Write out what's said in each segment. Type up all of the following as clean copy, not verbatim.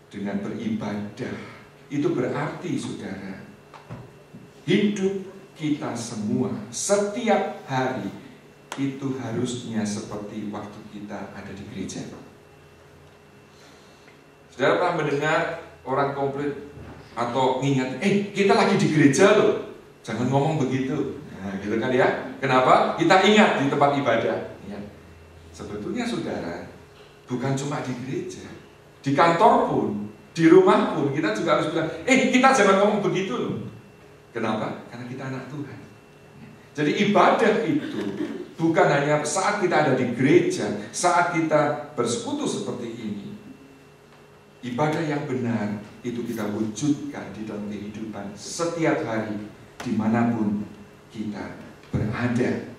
dengan beribadah. Itu berarti saudara, hidup kita semua setiap hari itu harusnya seperti waktu kita ada di gereja. Saudara pernah mendengar orang komplain atau ngingat, kita lagi di gereja loh, jangan ngomong begitu. Nah, gitu kan ya? Kenapa? Kita ingat di tempat ibadah. Ya. Sebetulnya saudara, bukan cuma di gereja, di kantor pun, di rumah pun kita juga harus bilang, kita jangan ngomong begitu loh. Kenapa? Karena kita anak Tuhan. Jadi ibadah itu bukan hanya saat kita ada di gereja, saat kita bersekutu seperti ini. Ibadah yang benar itu kita wujudkan di dalam kehidupan setiap hari, dimanapun kita berada.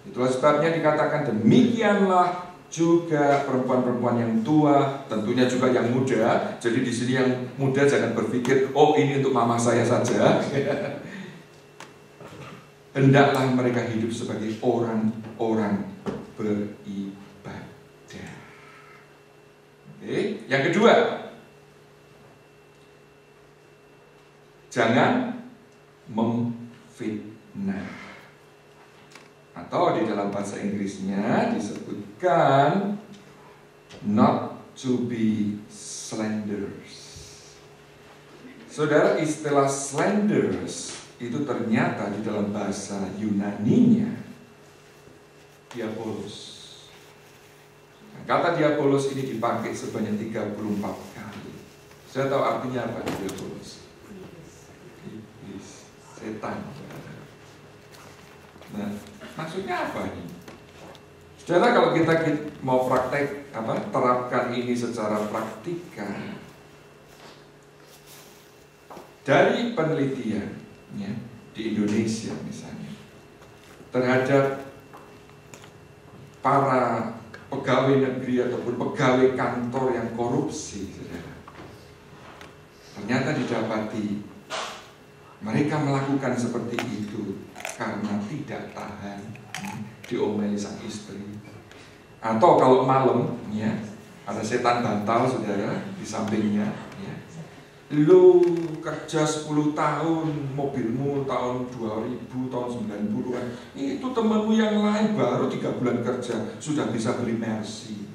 Itulah sebabnya dikatakan demikianlah juga perempuan-perempuan yang tua, tentunya juga yang muda. Jadi di sini yang muda jangan berpikir, ini untuk mama saya saja. Hendaklah mereka hidup sebagai orang-orang beribadah. Oke, yang kedua, jangan memfitnah. Atau di dalam bahasa Inggrisnya disebutkan not to be slanderers. Saudara, istilah slanderers itu ternyata di dalam bahasa Yunaninya diabolos. Kata diabolos ini dipakai sebanyak 34 kali. Saya tahu artinya apa diabolos? Iblis, setan. Nah, maksudnya apa nih? Saudara, kalau kita mau praktek terapkan ini secara praktikal, dari penelitian di Indonesia misalnya terhadap para pegawai negeri ataupun pegawai kantor yang korupsi, saudara, ternyata didapati mereka melakukan seperti itu karena tidak tahan diomeli sang istri. Atau kalau malam ada setan bantal, saudara, di sampingnya, lu kerja 10 tahun, mobilmu tahun 2000, tahun 90-an, itu temanmu yang lain baru 3 bulan kerja sudah bisa beli Mercy.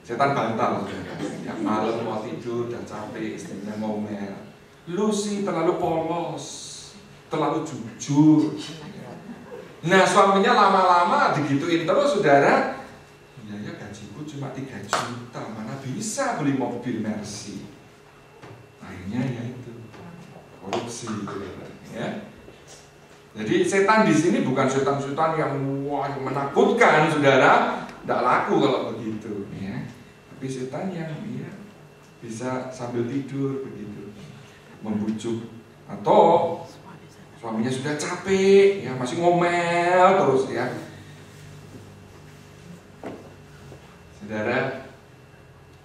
Setan bantal, saudara. Yang malam mau tidur dan capek, istrinya ngomel. Lu sih terlalu polos, terlalu jujur. Nah, suaminya lama-lama digituin terus, saudara. Ya gajiku cuma 3 juta, mana bisa beli mobil Mercy. Akhirnya ya itu korupsi, ya. Jadi setan di sini bukan setan-setan yang menakutkan, saudara. Tidak laku kalau begitu, ya. Tapi setan yang bisa sambil tidur begitu, membujuk. Atau suaminya sudah capek, masih ngomel terus, ya. Saudara,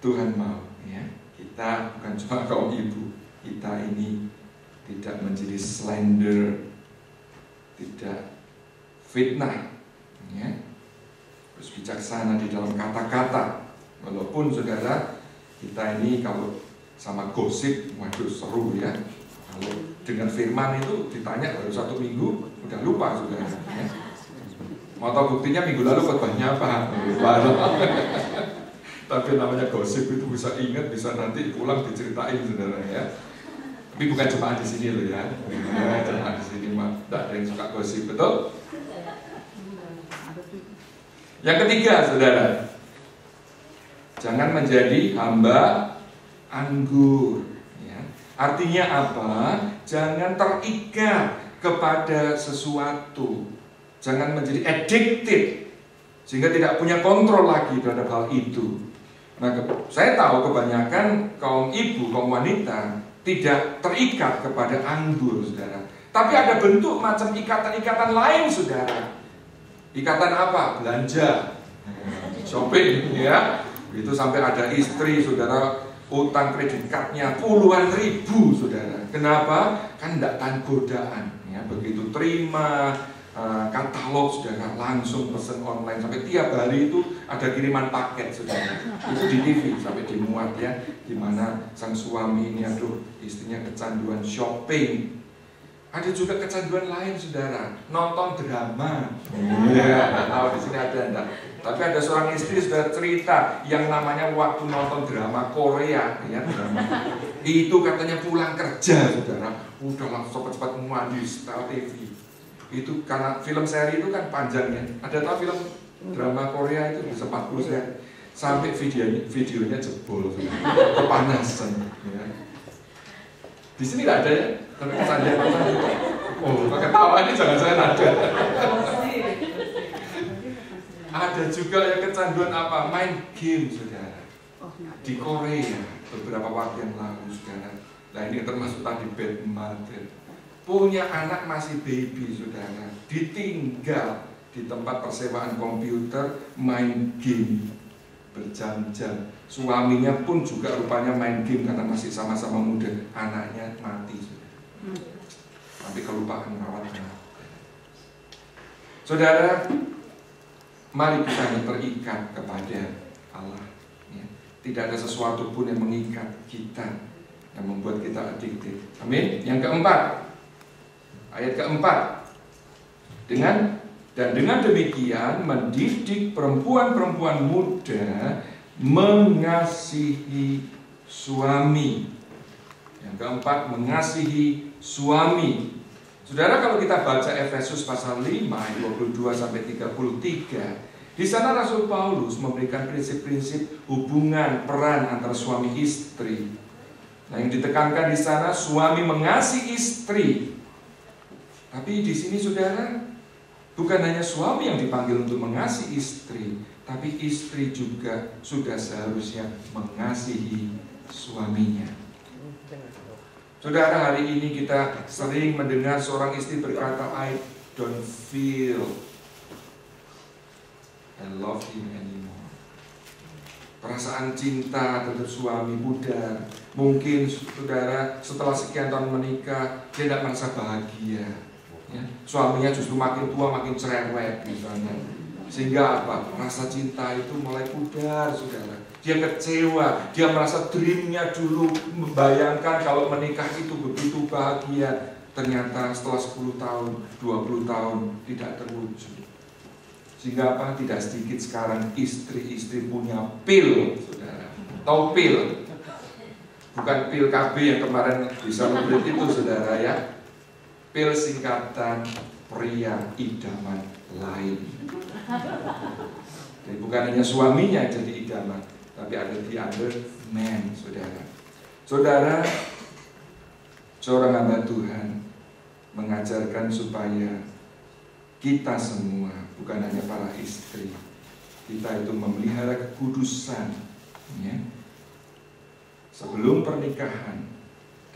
Tuhan mau, kita bukan cuma kaum ibu, kita ini tidak menjadi slander, tidak fitnah, terus bijaksana di dalam kata-kata. Walaupun saudara, kita ini kalau sama gosip, waduh seru ya. Kalau dengan firman itu ditanya baru 1 minggu udah lupa, saudara. Mau tahu buktinya minggu lalu khotbahnya apa? Lupa. Tapi namanya gosip itu bisa ingat, bisa nanti pulang diceritain, saudara, ya. Tapi bukan cuma di sini loh, ya. Cuma di sini mah tidak ada yang suka gosip, betul? Yang ketiga, saudara, jangan menjadi hamba anggur. Artinya apa? Jangan terikat kepada sesuatu. Jangan menjadi addicted sehingga tidak punya kontrol lagi terhadap hal itu. Nah, saya tahu kebanyakan kaum ibu, kaum wanita tidak terikat kepada anggur, saudara. Tapi ada bentuk macam ikatan-ikatan lain, saudara. Ikatan apa? Belanja, shopping, ya. Itu sampai ada istri, saudara, utang kredit cardnya puluhan ribu, saudara. Kenapa? Kan tidak tahan godaan, ya. Begitu terima katalog saudara, langsung pesen online sampai tiap hari itu ada kiriman paket saudara. Itu di TV sampai dimuat ya, dimana sang suami ini aduh istrinya kecanduan shopping. Ada juga kecanduan lain saudara, nonton drama. Ya, tahu di sini ada enggak? Tapi ada seorang istri sudah cerita yang namanya waktu nonton drama Korea, ya drama. Itu katanya pulang kerja saudara, udah langsung cepat-cepat mandi setel TV. Itu karena film seri itu kan panjangnya. Ada tahu film drama Korea itu bisa 40 seri. Sampai videonya jebol, kepanasan. Ya. Di sini nggak ada ya, tapi kecanduan itu. Oh, ketawa ini jangan-jangan ada. Ada juga yang kecanduan apa? Main game, saudara. Di Korea beberapa waktu yang lalu, saudara. Nah ini termasuk tadi bad mother. Punya anak masih baby, saudara. Ditinggal di tempat persewaan komputer main game berjam-jam. Suaminya pun juga rupanya main game karena masih sama-sama muda. Anaknya mati, saudara. Tapi kelupaan merawat anak. Saudara, mari kita terikat kepada Allah. Ya. Tidak ada sesuatu pun yang mengikat kita, yang membuat kita addicted. Amin. Yang keempat, ayat keempat, dengan demikian mendidik perempuan-perempuan muda mengasihi suami. Yang keempat, mengasihi suami. Saudara, kalau kita baca Efesus pasal 5 ayat 22 sampai 33, di sana Rasul Paulus memberikan prinsip-prinsip hubungan peran antara suami istri. Nah, yang ditekankan di sana suami mengasihi istri. Tapi di sini saudara, bukan hanya suami yang dipanggil untuk mengasihi istri, tapi istri juga sudah seharusnya mengasihi suaminya. Saudara, hari ini kita sering mendengar seorang istri berkata, I don't feel I love him anymore. Perasaan cinta terhadap suami pudar. Mungkin saudara setelah sekian tahun menikah dia tidak merasa bahagia. Ya, suaminya justru makin tua makin cerewet misalnya. Sehingga apa? Rasa cinta itu mulai pudar, saudara. Dia kecewa, dia merasa dreamnya dulu membayangkan kalau menikah itu begitu bahagia. Ternyata setelah 10 tahun, 20 tahun tidak terwujud. Sehingga apa? Tidak sedikit sekarang istri-istri punya pil, saudara. Tahu pil? Bukan pil KB yang kemarin bisa membeli itu, saudara ya. Pil singkatan pria idaman lain. Jadi bukan hanya suaminya yang jadi idaman, tapi ada the other man, saudara. Saudara, seorang hamba Tuhan mengajarkan supaya kita semua, bukan hanya para istri, kita itu memelihara kekudusan, ya, sebelum pernikahan,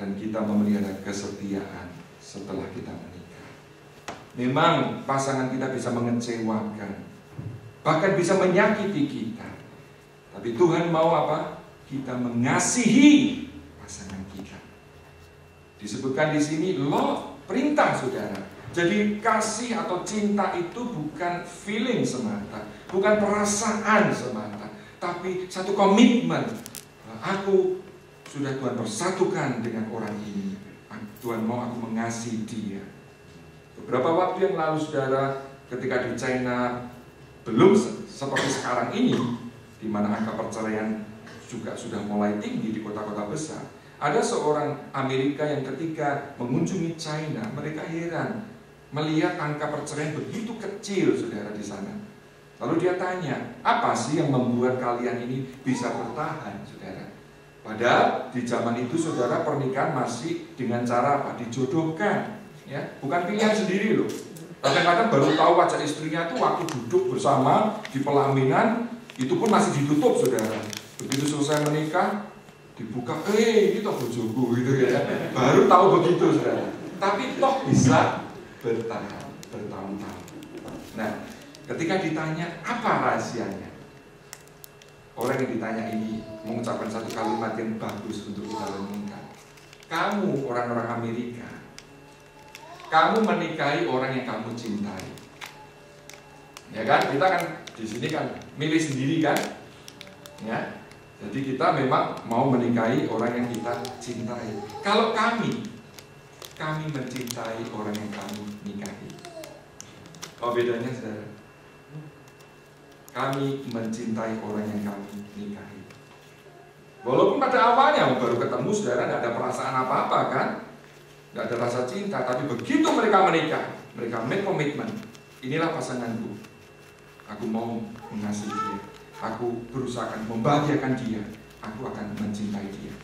dan kita memelihara kesetiaan setelah kita menikah. Memang pasangan kita bisa mengecewakan, bahkan bisa menyakiti kita, tapi Tuhan mau apa? Kita mengasihi pasangan kita. Disebutkan di sini love, perintah, saudara. Jadi kasih atau cinta itu bukan feeling semata, bukan perasaan semata, tapi satu komitmen. Aku sudah Tuhan persatukan dengan orang ini. Tuhan mau aku mengasihi dia. Beberapa waktu yang lalu, saudara, ketika di China belum seperti sekarang ini, di mana angka perceraian juga sudah mulai tinggi di kota-kota besar, ada seorang Amerika yang ketika mengunjungi China, mereka heran melihat angka perceraian begitu kecil, saudara, di sana. Lalu dia tanya, apa sih yang membuat kalian ini bisa bertahan, saudara? Padahal di zaman itu, saudara, pernikahan masih dengan cara apa? Dijodohkan, ya, bukan pilihan sendiri loh. Kadang-kadang baru tahu wajah istrinya itu waktu duduk bersama di pelaminan, itu pun masih ditutup, saudara. Begitu selesai menikah, dibuka, ini toh bojoku, gitu ya. Baru tahu begitu, saudara. Tapi toh bisa bertahan bertahun-tahun. Nah, ketika ditanya apa rahasianya, orang yang ditanya ini mengucapkan satu kalimat yang bagus untuk kita renungkan. Kamu orang-orang Amerika, kamu menikahi orang yang kamu cintai. Ya kan? Kita kan di sini kan milih sendiri kan? Ya. Jadi kita memang mau menikahi orang yang kita cintai. Kalau kami mencintai orang yang kami nikahi. Apa bedanya, saudara? Kami mencintai orang yang kami nikahi. Walaupun pada awalnya baru ketemu, saudara, tidak ada perasaan apa-apa kan? Tidak ada rasa cinta. Tapi begitu mereka menikah, mereka make komitmen. Inilah pasanganku. Aku mau mengasihi dia. Aku berusaha membahagiakan dia. Aku akan mencintai dia.